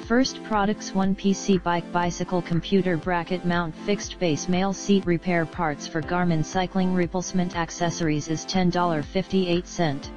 first products: 1 PC bike bicycle computer bracket mount fixed base male seat repair parts for Garmin cycling Repalcement accessories is $10.58.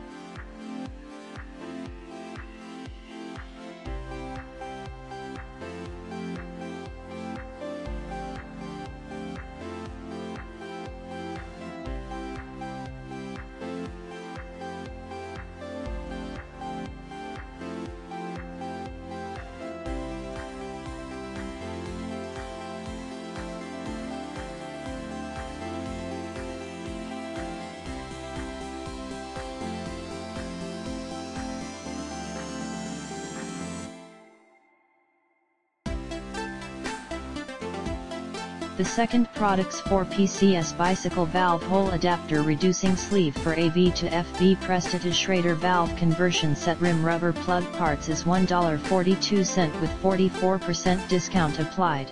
The second products: 4 PCS bicycle valve hole adapter reducing sleeve for AV to FB PRESTA-TO-SCHRADER valve conversion set rim rubber plug parts is $1.42 with 44% discount applied.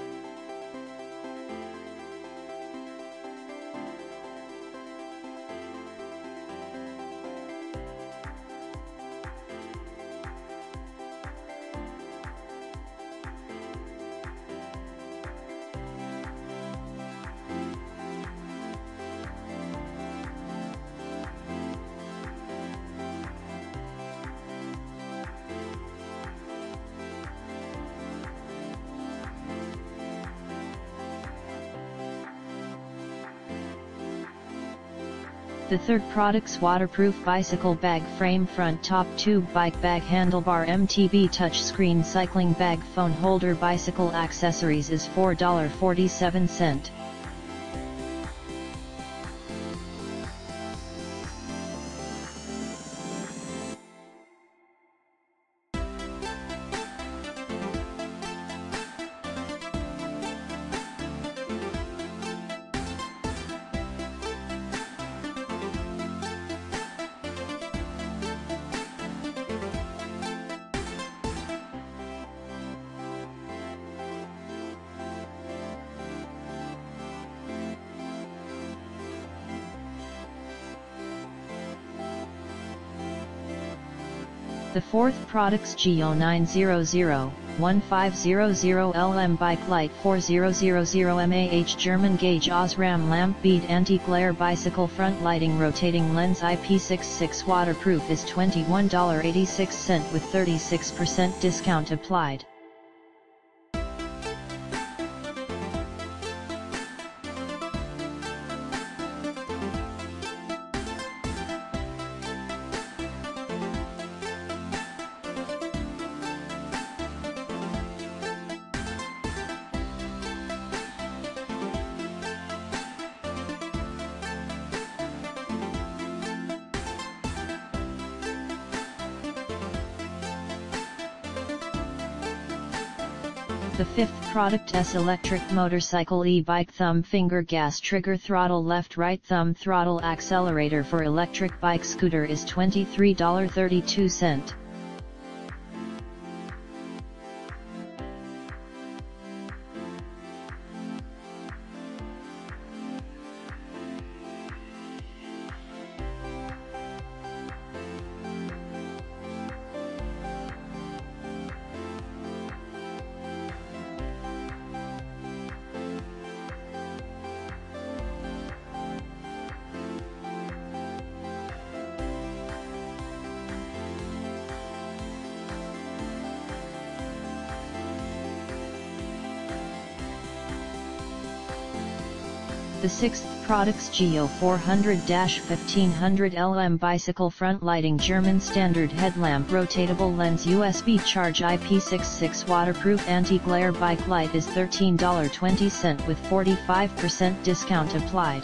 The third products: waterproof bicycle bag frame front top tube bike bag handlebar MTB touchscreen cycling bag phone holder bicycle accessories is $4.47. The fourth products: Giyo 900-1500 bike light 4000 mAh German gauge OSRAM lamp bead anti-glare bicycle front lighting rotating lens IP66 waterproof is $21.86 with 36% discount applied. The fifth product: S electric motorcycle e-bike thumb finger gas trigger throttle left right thumb throttle accelerator for electric bike scooter is $23.32. The sixth products: Giyo 400-1500 LM bicycle front lighting German standard headlamp rotatable lens USB charge IP66 waterproof anti-glare bike light is $13.20 with 45% discount applied.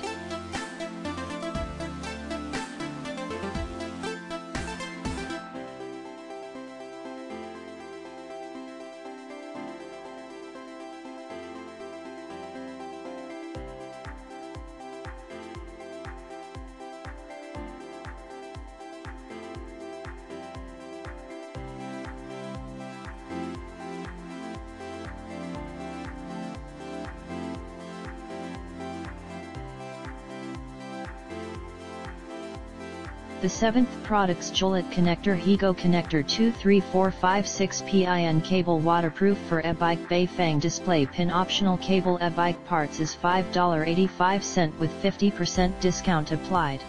The 7th products Julet connector Higo connector 23456 PIN cable waterproof for Ebike Bafang display pin optional cable Ebike parts is $5.85 with 50% discount applied.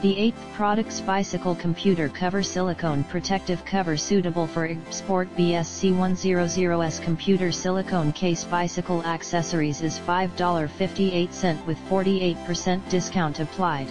The 8th products bicycle computer cover silicone protective cover suitable for IGPSPORT BSC100S computer silicone case bicycle accessories is $5.58 with 48% discount applied.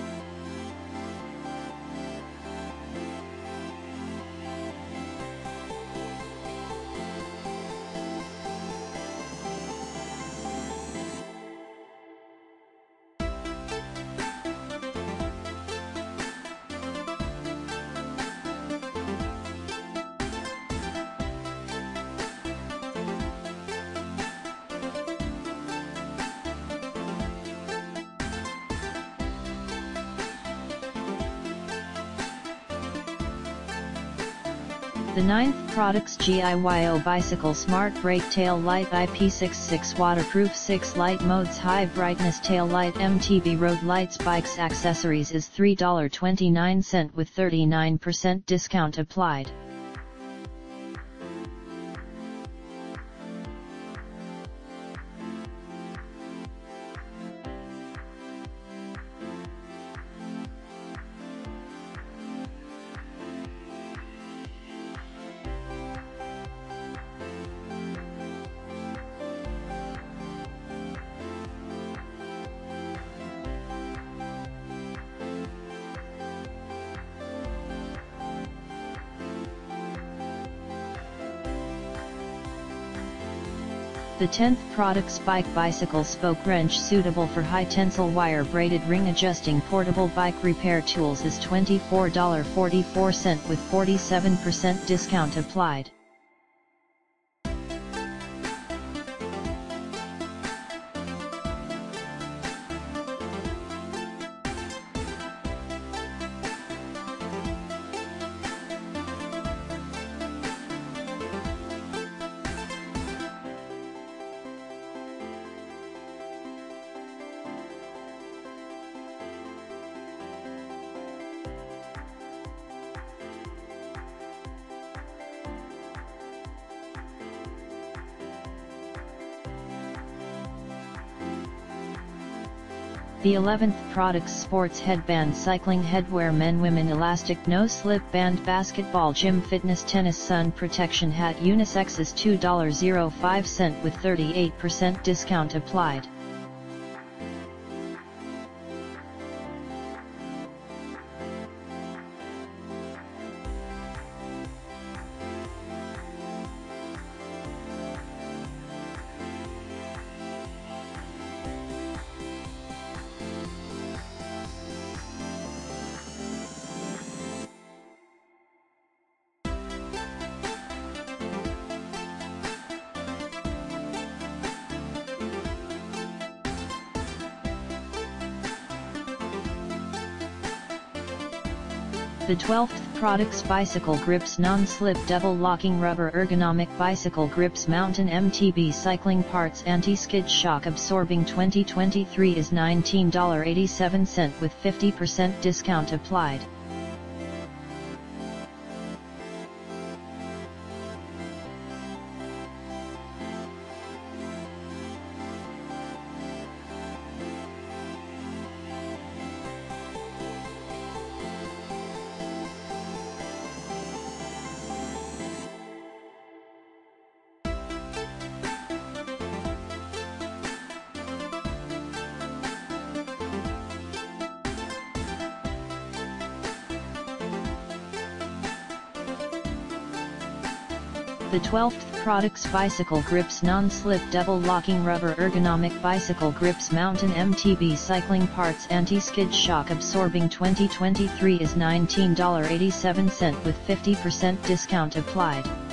The 9th products Giyo bicycle smart brake tail light IP66 waterproof 6 light modes high brightness tail light MTB road lights bikes accessories is $3.29 with 39% discount applied. The 10th products bike bicycle spoke wrench suitable for high tensile wire braided ring adjusting portable bike repair tools is $24.44 with 47% discount applied. The 11th products sports headband cycling headwear men women elastic no slip band basketball gym fitness tennis sun protection hat unisex is $2.05 with 38% discount applied. The 12th products bicycle grips non-slip double locking rubber ergonomic bicycle grips mountain MTB cycling parts anti-skid shock absorbing 2023 is $19.87 with 50% discount applied. The 12th products Bicycle Grips Non-Slip Double Locking Rubber Ergonomic Bicycle Grips Mountain MTB Cycling Parts Anti-Skid Shock Absorbing 2023 is $19.87 with 50% discount applied.